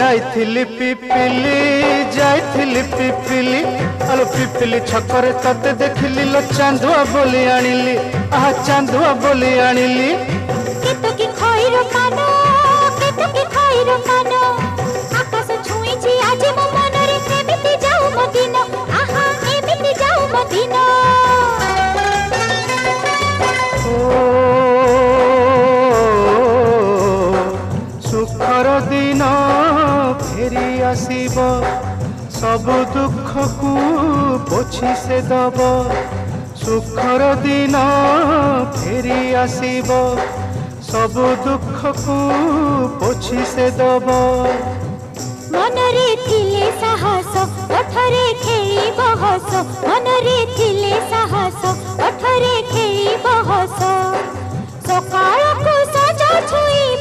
जाइथिली पिपिली जाइथिली पिपिली आलो पिपिली छकरे तते देखिली लो चांदुआ बोली आनिली आहा चांदुआ बोली आनिली केतो की खइरो कानो केतो की खइरो कानो आकाश छुईची आज मो मनरे एमिति जाऊ मो दिन आहा एमिति जाऊ मो दिन सुखर दिन फेरी आसीब सब दुख को पोछि से दब सुखर दिन फेरी आसीब सब दुख को पोछि से दब मनरे थिले साहस ओठरे खेई बहस मनरे थिले साहस ओठरे खेई बहस सकाळ को सजा छुई